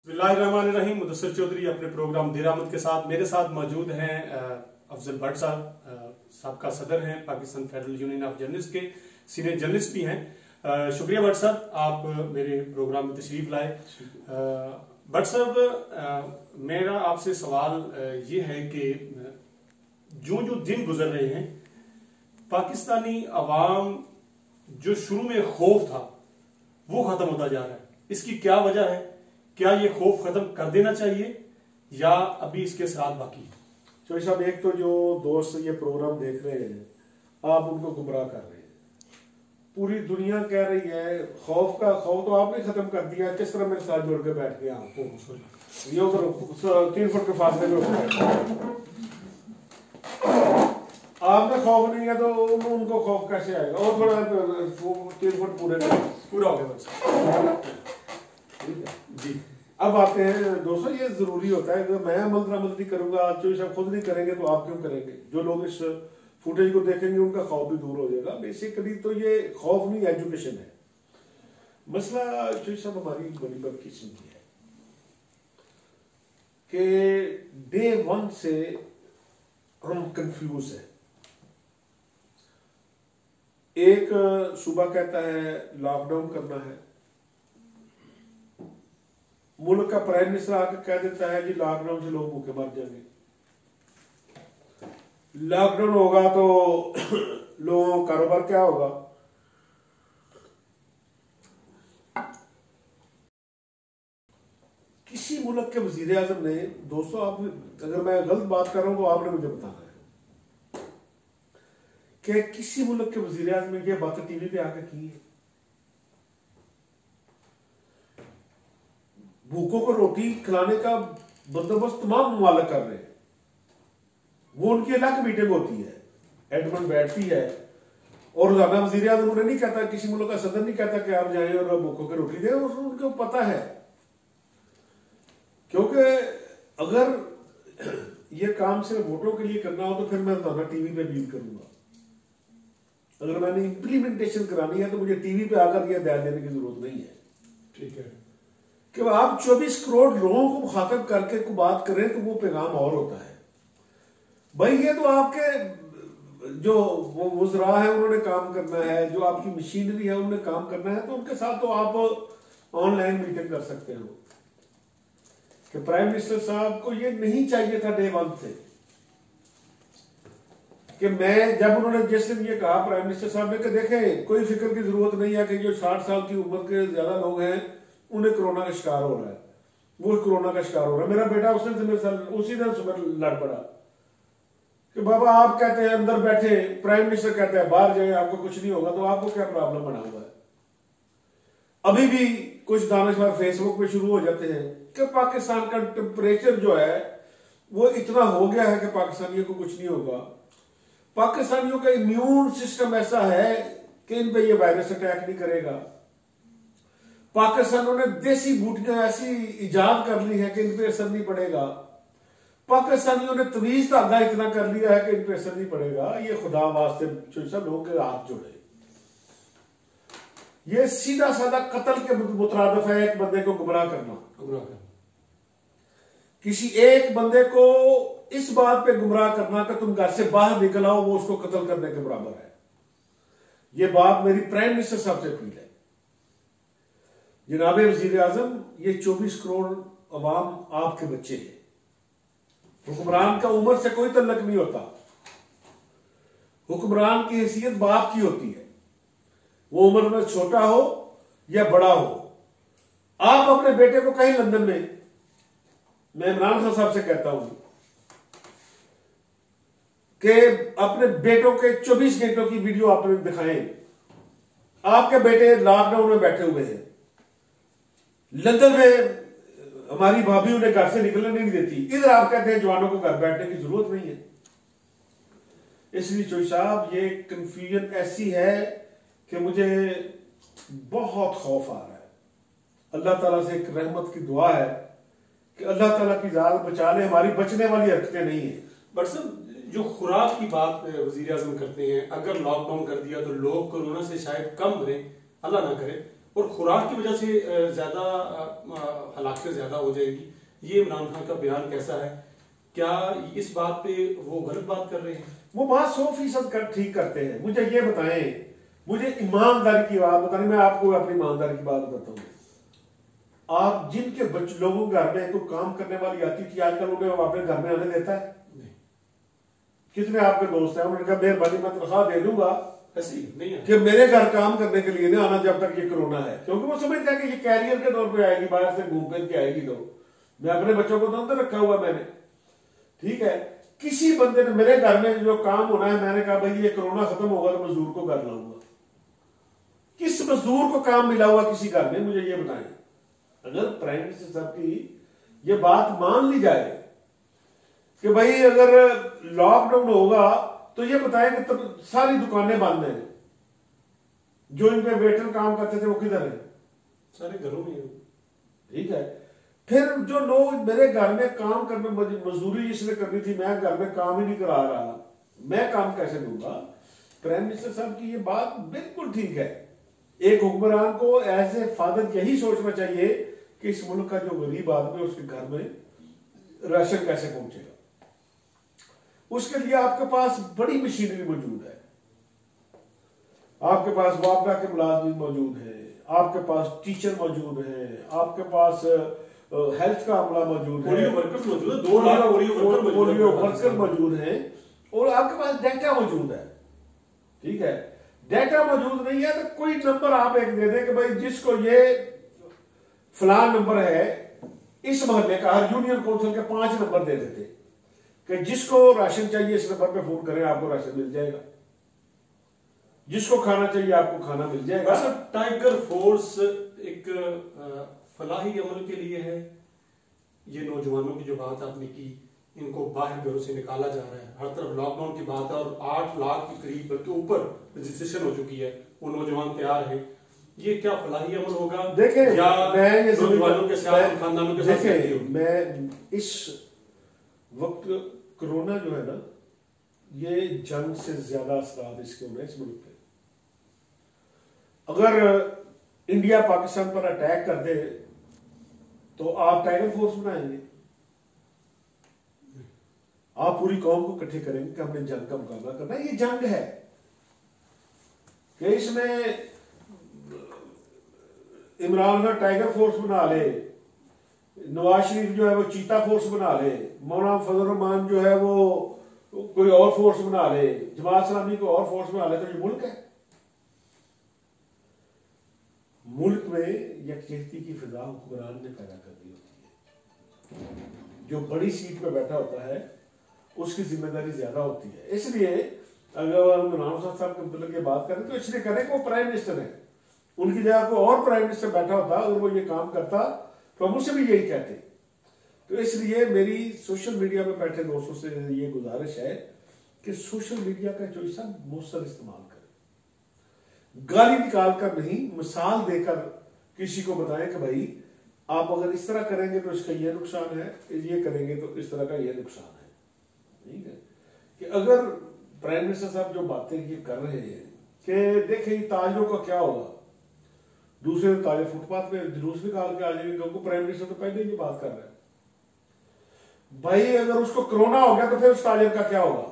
बिस्मिल्लाहिर्रहमानिर्रहीम। मुदस्सिर चौधरी अपने प्रोग्राम दिरामद के साथ मेरे साथ मौजूद हैं अफजल भट्ट साहब, साबका सदर हैं Pakistan federal union of journalist के, सीनियर जर्नलिस्ट भी हैं। शुक्रिया भट्ट साहब, आप मेरे प्रोग्राम में तशरीफ लाए। भट्ट साहब, मेरा आपसे सवाल ये है कि जो जो दिन गुजर रहे हैं, पाकिस्तानी अवाम जो शुरू में खौफ था वो खत्म होता जा रहा है, इसकी क्या वजह है? क्या ये खौफ खत्म कर देना चाहिए या अभी इसके साथ बाकी है? चौधरी साहब, एक तो जो दोस्त ये प्रोग्राम देख रहे हैं आप उनको गुमराह कर रहे हैं। पूरी दुनिया कह रही है खौफ तो आपने खत्म कर दिया। किस तरह मेरे साथ जुड़ के बैठ गए आपको, ये उधर 3 फुट के फासले में आपने खौफ नहीं है तो उनको खौफ कैसे आएगा? और थोड़ा 3 फुट पूरा हो गया जी। अब आते हैं दोस्तों, ये जरूरी होता है कि मैं अमल नहीं करूंगा, चौधरी साहब खुद नहीं करेंगे तो आप क्यों करेंगे? जो लोग इस फुटेज को देखेंगे उनका खौफ भी दूर हो जाएगा। बेसिकली तो ये खौफ नहीं, एजुकेशन है मसला। चौधरी साहब, हमारी बड़ी बदकिस्मती है कि डे 1 से हम कंफ्यूज है। एक सूबा कहता है लॉकडाउन करना है, मुल्क का प्राइम मिनिस्टर आकर कह देता है जी लॉकडाउन से लोग भूखे मर जाएंगे। लॉकडाउन होगा तो लोगों का कारोबार क्या होगा? किसी मुल्क के वजीर आजम ने, दोस्तों आप अगर मैं गलत बात कर रहा हूं तो आपने मुझे बताना है कि किसी मुल्क के वजीर आजम ने यह बातें टीवी पे आकर की है। भूखों को रोटी खिलाने का बंदोबस्त तमाम ममालिक कर रहे हैं। वो उनकी अलग मीटिंग होती है, एडमन बैठती है और रोजाना वजीर आज़म उन्हें नहीं कहता, किसी मुल्क का सदर नहीं कहता कि आप जाएं और भूखों को रोटी दें। उनको पता है, क्योंकि अगर ये काम सिर्फ वोटों के लिए करना हो तो फिर मैं रोजाना टीवी पे डील करूंगा। अगर मैंने इंप्लीमेंटेशन करानी है तो मुझे टीवी पे आकर यह बयान देने की जरूरत नहीं है। ठीक है कि आप 24 करोड़ लोगों को मुखातब करके को बात करें तो वो पैगाम और होता है। भाई ये तो आपके जो वज़रा है उन्होंने काम करना है, जो आपकी मशीनरी है उन्होंने काम करना है, तो उनके साथ तो आप ऑनलाइन मीटिंग कर सकते हो। कि प्राइम मिनिस्टर साहब को ये नहीं चाहिए था डे 1 से कि मैं, जब उन्होंने जिस दिन ये कहा प्राइम मिनिस्टर साहब ने कि देखें कोई फिक्र की जरूरत नहीं है कि जो 60 साल की उम्र के ज्यादा लोग हैं उन्हें कोरोना का शिकार हो रहा है, वो कोरोना का शिकार हो रहा है। मेरा बेटा उसी दिन सुबह लड़ पड़ा कि बाबा आप कहते हैं अंदर बैठे, प्राइम मिनिस्टर कहते हैं बाहर जाए, आपको कुछ नहीं होगा, तो आपको क्या प्रॉब्लम बना हुआ है? अभी भी कुछ दानिशवर फेसबुक पे शुरू हो जाते हैं कि पाकिस्तान का टेम्परेचर जो है वो इतना हो गया है कि पाकिस्तानियों को कुछ नहीं होगा। पाकिस्तानियों का इम्यून सिस्टम ऐसा है कि इन पे ये वायरस अटैक नहीं करेगा। पाकिस्तानों ने देसी बूटियां ऐसी इजाद कर ली है कि इन पे असर नहीं पड़ेगा। पाकिस्तानियों ने तवीज धागा इतना कर लिया है कि इन पे असर नहीं पड़ेगा। ये खुदा वास्ते सब लोगों के हाथ जोड़े, ये सीधा साधा कत्ल के मुतरादिफ है। एक बंदे को गुमराह करना, किसी एक बंदे को इस बात पे गुमराह करना कि तुम घर से बाहर निकल आओ, वो उसको कत्ल करने के बराबर है। ये बात मेरी प्राइम मिनिस्टर साहब से अपील है। जनाब वजीर आजम, ये 24 करोड़ अवाम आपके बच्चे हैं। हुक्मरान का उम्र से कोई तल्लक नहीं होता। हुक्मरान की हैसियत बाप की होती है, वो उम्र में छोटा हो या बड़ा हो। आप अपने बेटे को कहीं लंदन में, मैं इमरान खान साहब से कहता हूं कि अपने बेटों के 24 घंटों की वीडियो आपने दिखाएं। आपके बेटे लॉकडाउन में बैठे हुए हैं लंदन में, हमारी भाभी उन्हें घर से निकलने नहीं देती। इधर आप कहते हैं जवानों को घर बैठने की जरूरत नहीं है। इसलिए चौधरी साहब, ये कंफ्यूजन ऐसी है कि मुझे बहुत खौफ आ रहा है। अल्लाह ताला से एक रहमत की दुआ है कि अल्लाह ताला की जान बचा ले, हमारी बचने वाली हरकतें नहीं है। बट सर, जो खुराक की बात वजीर आजम करते हैं, अगर लॉकडाउन कर दिया तो लोग कोरोना से शायद कम मरे, अल्लाह ना करे, और खुराक की वजह से ज्यादा हलाकतें ज्यादा हो जाएगी। ये इमरान खान का बयान कैसा है? क्या इस बात पे वो गलत बात कर रहे हैं? वो बात 100% ठीक करते हैं। मुझे ये बताएं, मुझे ईमानदारी की बात बताएं, मैं आपको अपनी ईमानदारी की बात बताता हूँ। आप जिनके लोगों के घर में कोई काम करने वाली आती थी, आजकल उन्हें अपने घर में आने देता है? नहीं। कितने आपके दोस्त हैं उन्होंने कहा मेहरबानी मैं तनख्वाह दे दूंगा ऐसी नहीं है कि मेरे घर काम करने के लिए ना आना जब तक ये कोरोना है, क्योंकि वो समझते हैं कि ये कैरियर के तौर पे आएगी, बाहर से घूम फिर के आएगी। तो मैं अपने बच्चों को तो अंदर रखा हुआ मैंने, ठीक है। किसी बंदे ने मेरे घर में जो काम होना है, मैंने कहा भाई ये कोरोना खत्म होगा तो मजदूर को घर लाऊंगा। किस मजदूर को काम मिला हुआ किसी घर में? मुझे ये बताएं। अगर प्राइम मिनिस्टर साहब की ये बात मान ली जाए कि भाई अगर लॉकडाउन होगा तो ये बताएं कि तब सारी दुकानें बंद हैं, जो इन पे वेटर काम करते थे वो किधर है? सारे घरों में। ठीक है। फिर जो लोग मेरे घर में काम करने, मजदूरी जिसने करनी थी, मैं घर में काम ही नहीं करा रहा, मैं काम कैसे दूंगा? प्राइम मिनिस्टर साहब की ये बात बिल्कुल ठीक है। एक हुक्मरान को एज ए फादर यही सोचना चाहिए कि इस मुल्क का जो गरीब आदमी है उसके घर में राशन कैसे पहुंचेगा। उसके लिए आपके पास बड़ी मशीनरी मौजूद है, आपके पास वापडा के मुलाजिम मौजूद है, आपके पास टीचर मौजूद है, आपके पास हेल्थ का अमला मौजूद है, पोलियो वर्कर्स मौजूद है, 2 लाख पोलियो वर्कर मौजूद है, और आपके पास डाटा मौजूद है। ठीक है। डाटा मौजूद नहीं है तो कोई नंबर आप एक दे दें कि भाई जिसको ये फलान नंबर है इस मोहल्ले का, हर यूनियन काउंसिल के 5 नंबर दे देते कि जिसको राशन चाहिए इस नंबर पे फोन करें, आपको राशन मिल जाएगा, जिसको खाना चाहिए आपको खाना मिल जाएगा। टाइगर फोर्स एक फलाही अमल के लिए है। ये नौजवानों की जो बात आपने की, इनको बाहर घरों से निकाला जा रहा है, हर तरफ लॉकडाउन की बात है और 8 लाख के करीब बल्कि ऊपर रजिस्ट्रेशन हो चुकी है, वो नौजवान तैयार है। ये क्या फलाही अमल होगा? देखें, या मैं ये नौजवानों के साथ खानदानों के साथ? मैं इस वक्त कोरोना जो है ना, ये जंग से ज्यादा असरात इसके होने इस मुल्क पे। अगर इंडिया पाकिस्तान पर अटैक कर दे तो आप टाइगर फोर्स बनाएंगे, आप पूरी कौम को इकट्ठे करेंगे कि हमने जंग का मुकाबला करना है। ये जंग है कि इसमें इमरान खान टाइगर फोर्स बना ले, नवाज शरीफ जो है वो चीता फोर्स बना ले, मौलाना फजल रहमान जो है वो कोई और फोर्स बना ले, जमात इस्लामी को और फोर्स बना ले, तो ये मुल्क है। मुल्क में यकजहती की फिजा हुक्मरान ने पैदा कर दी होती है। जो बड़ी सीट पे बैठा होता है उसकी जिम्मेदारी ज्यादा होती है। इसलिए अगर हम इमरान साहब के मतलब ये बात करें तो इसलिए करें कि वो प्राइम मिनिस्टर है, उनकी जगह को और प्राइम मिनिस्टर बैठा होता और वो ये काम करता तो हम उससे भी यही कहते। तो इसलिए मेरी सोशल मीडिया में बैठे दोस्तों से ये गुजारिश है कि सोशल मीडिया का जो सब मुस्तर इस्तेमाल करें, गाली निकाल कर नहीं, मिसाल देकर किसी को बताएं कि भाई आप अगर इस तरह करेंगे तो इसका ये नुकसान है, ये करेंगे तो इस तरह का ये नुकसान है। ठीक है कि अगर प्राइम मिनिस्टर साहब जो बातें ये कर रहे हैं कि देखिए ताजियों का क्या होगा, दूसरे ताजे फुटपाथ पे जुलूस निकाल के आ जाएंगे, क्योंकि प्राइम मिनिस्टर तो पहले ही बात कर रहे हैं। भाई अगर उसको कोरोना हो गया तो फिर उस ताजिर का क्या होगा?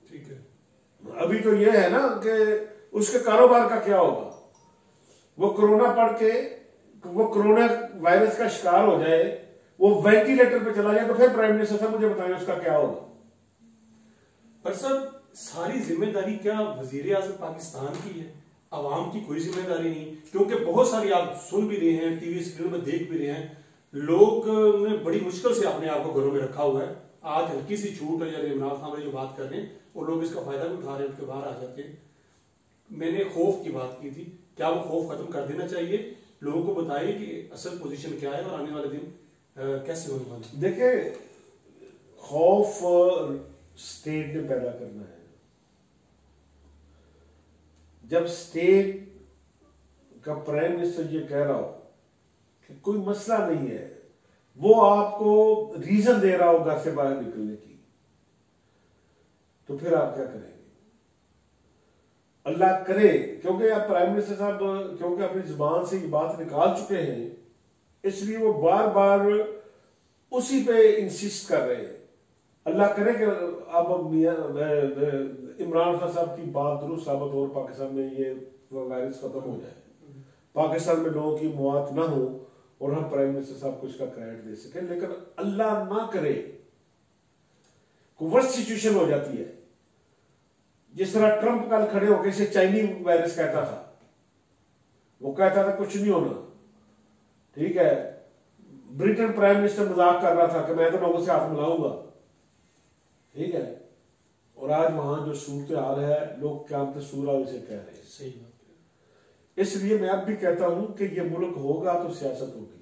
ठीक है। अभी तो ये है ना कि उसके कारोबार का क्या होगा? वो कोरोना पड़ के वो कोरोना वायरस का शिकार हो जाए, वो वेंटिलेटर पे चला जाए, तो फिर प्राइम मिनिस्टर साहब मुझे बताएं उसका क्या होगा? पर सर सारी जिम्मेदारी क्या वजीर आजम पाकिस्तान की है? आवाम की कोई जिम्मेदारी नहीं, क्योंकि बहुत सारी आप सुन भी रहे हैं, टीवी स्क्रीन में देख भी रहे हैं, लोग ने बड़ी मुश्किल से अपने आप को घरों में रखा हुआ है। आज हल्की सी छूट है, जैसे इमरान खान जो बात कर रहे हैं वो लोग इसका फायदा भी उठा रहे हैं, उनके बाहर आ जाते हैं। मैंने खौफ की बात की थी, क्या वो खौफ खत्म कर देना चाहिए? लोगों को बताइए कि असल पोजीशन क्या है और आने वाले दिन कैसे होने वाले। देखिए, खौफ स्टेट ने पैदा करना है। जब स्टेट का प्राइम मिनिस्टर ये कह रहा हो कि कोई मसला नहीं है, वो आपको रीजन दे रहा हो घर से बाहर निकलने की, तो फिर आप क्या करेंगे? अल्लाह करे, क्योंकि अब प्राइम मिनिस्टर साहब क्योंकि अपनी जुबान से ये बात निकाल चुके हैं, इसलिए वो बार बार उसी पे इंसिस्ट कर रहे हैं। अल्लाह करे कि अब इमरान खान साहब की बात दुरुस्त साबित हो और पाकिस्तान में ये वायरस खत्म हो जाए, पाकिस्तान में लोगों की मौत ना हो और हम प्राइम मिनिस्टर साहब को इसका क्रेडिट दे सके। लेकिन अल्लाह ना करे वर्स्ट सिचुएशन हो जाती है, जिस तरह ट्रंप कल खड़े होकर इसे चाइनीज वायरस कहता था, वो कहता था कुछ नहीं होना, ठीक है। ब्रिटेन प्राइम मिनिस्टर मजाक कर रहा था कि मैं तो लोगों से हाथ मिलाऊंगा, ठीक है। और आज वहां जो सूरत हाल है, लोग क्या सूरा उसे कह रहे हैं। सही बात। इसलिए मैं अब भी कहता हूं कि ये मुल्क होगा तो सियासत होगी।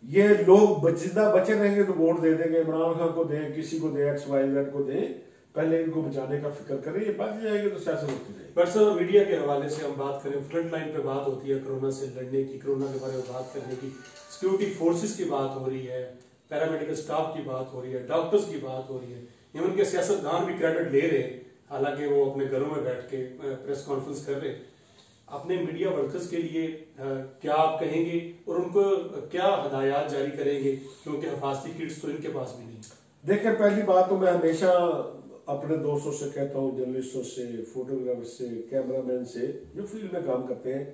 ये लोग जिंदा बचे रहेंगे तो वोट दे देंगे, इमरान खान को दें, किसी को दें, XYZ को दें, पहले इनको बचाने का फिक्र करें। ये बच जाएंगे तो सियासत होती रहेगी। बट सर, मीडिया के हवाले से हम बात करें, फ्रंट लाइन पे बात होती है कोरोना से लड़ने की, कोरोना के बारे में बात करने की, सिक्योरिटी फोर्सेस की बात हो रही है, पैरामेडिकल स्टाफ की बात हो रही है, डॉक्टर्स की बात हो रही है, इवन के सियासतदान भी क्रेडिट ले रहे हैं, हालांकि वो अपने घरों में बैठ के प्रेस कॉन्फ्रेंस कर रहे हैं। अपने मीडिया वर्कर्स के लिए क्या आप कहेंगे और उनको क्या हदायत जारी करेंगे, क्योंकि हिफाजती किट्स तो इनके पास भी नहीं। देखिए, पहली बात तो मैं हमेशा अपने दोस्तों से कहता हूँ, जर्नलिस्टों से, फोटोग्राफर से, कैमरामैन से, जो फील्ड में काम करते हैं,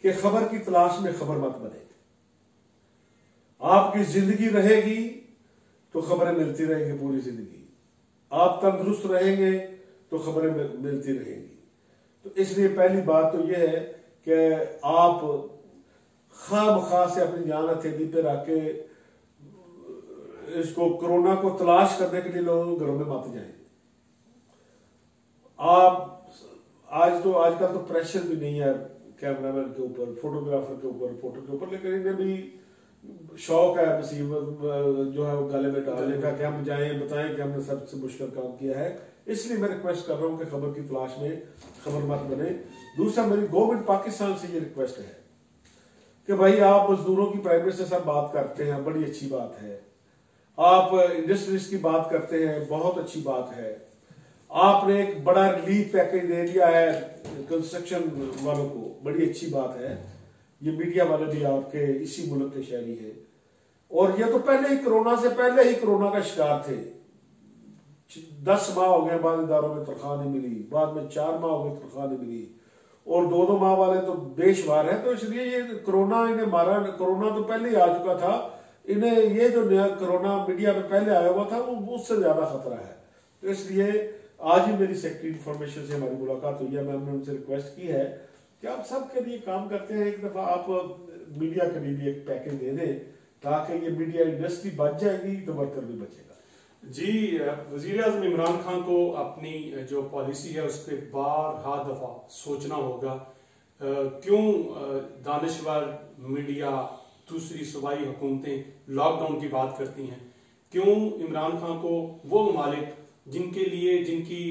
कि खबर की तलाश में खबर मत बने। आपकी जिंदगी रहेगी तो खबरें मिलती रहेंगी पूरी जिंदगी, आप तंदुरुस्त रहेंगे तो खबरें मिलती रहेंगी। तो इसलिए पहली बात तो यह है कि आप खामखा से अपनी जान हथेली पे रख के इसको कोरोना को तलाश करने के लिए लोगों घरों में मत जाएं। आप आजकल तो प्रेशर भी नहीं है कैमरामैन के ऊपर, फोटोग्राफर के ऊपर, रिपोर्टर के ऊपर, लेकिन इन्हें भी शौक है मुसीबत जो है वो गले में डालने का कि हम जाएं, बताएं कि हमने सबसे मुश्किल काम किया है। इसलिए मैं रिक्वेस्ट कर रहा हूं कि खबर की तलाश में खबर मत बने। दूसरा, मेरी गवर्नमेंट पाकिस्तान से ये रिक्वेस्ट है कि भाई आप मजदूरों की प्राइम मिनिस्टर साहब बात करते हैं, बड़ी अच्छी बात है। आप इंडस्ट्रीज की बात करते हैं, बहुत अच्छी बात है। आपने एक बड़ा रिलीफ पैकेज दे दिया है कंस्ट्रक्शन वालों को, बड़ी अच्छी बात है। ये मीडिया वाले भी आपके इसी मुल्क के शहरी है, और ये तो पहले ही कोरोना से पहले ही कोरोना का शिकार थे। 10 माह हो गए बाद इदारों में तनख्वाह नहीं मिली, बाद में 4 माह हो गए तनख्वाह नहीं मिली, और 2-2 माह वाले तो बेशुमार है। तो इसलिए ये कोरोना इन्हें मारा, कोरोना तो पहले ही आ चुका था, इन्हें ये जो नया कोरोना मीडिया में पहले आया हुआ था वो उससे ज्यादा खतरा है। तो इसलिए आज ही मेरी सेक्रेटरी इंफॉर्मेशन से हमारी मुलाकात हुई है, मैंने उनसे रिक्वेस्ट की है कि आप सबके लिए काम करते हैं, एक दफा आप मीडिया के लिए भी एक पैकेज दे दें, ताकि ये मीडिया इंडस्ट्री बच जाएगी तो वर्कर भी बचेगा। जी, वजीर आज़म इमरान खान को अपनी जो पॉलिसी है उस पर बारहा दफा सोचना होगा। क्यों दानिशवर मीडिया, दूसरी सूबाई हुकूमतें लॉकडाउन की बात करती हैं? क्यों इमरान खान को वो ममालिक जिनके लिए जिनकी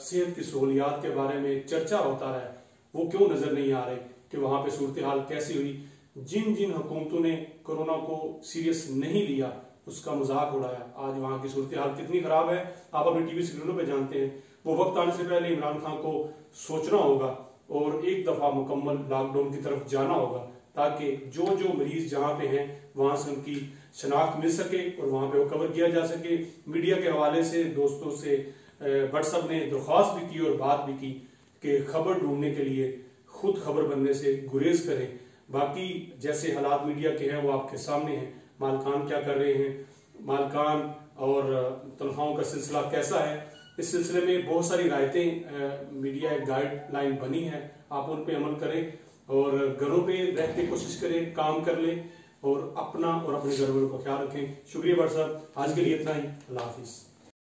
सेहत की सहूलियात के बारे में चर्चा होता रहा है, वो क्यों नजर नहीं आ रहे कि वहां पे सूरत हाल कैसी हुई? जिन जिन हुकूमतों ने कोरोना को सीरियस नहीं लिया उसका मजाक उड़ाया, आज वहां की सूरत हाल कितनी खराब है आप अपनी टीवी स्क्रीनों पे जानते हैं। वो वक्त आने से पहले इमरान खान को सोचना होगा और एक दफा मुकम्मल लॉकडाउन की तरफ जाना होगा, ताकि जो जो मरीज जहां पे हैं वहां से उनकी शनाख्त मिल सके और वहां पे वो कवर किया जा सके। मीडिया के हवाले से दोस्तों से भट्ट साहब ने दरख्वास्त भी की और बात भी की कि खबर ढूंढने के लिए खुद खबर बनने से गुरेज करें। बाकी जैसे हालात मीडिया के हैं वो आपके सामने हैं, मालकान क्या कर रहे हैं, मालकान और तनख्वाहों का सिलसिला कैसा है, इस सिलसिले में बहुत सारी रायतें मीडिया एक गाइडलाइन बनी है, आप उन पे अमल करें और घरों पे रह के कोशिश करें, काम कर लें और अपना और अपने घर वालों का ख्याल रखें। शुक्रिया भट्ट साहब, आज के लिए इतना ही। अल्लाह हाफिज।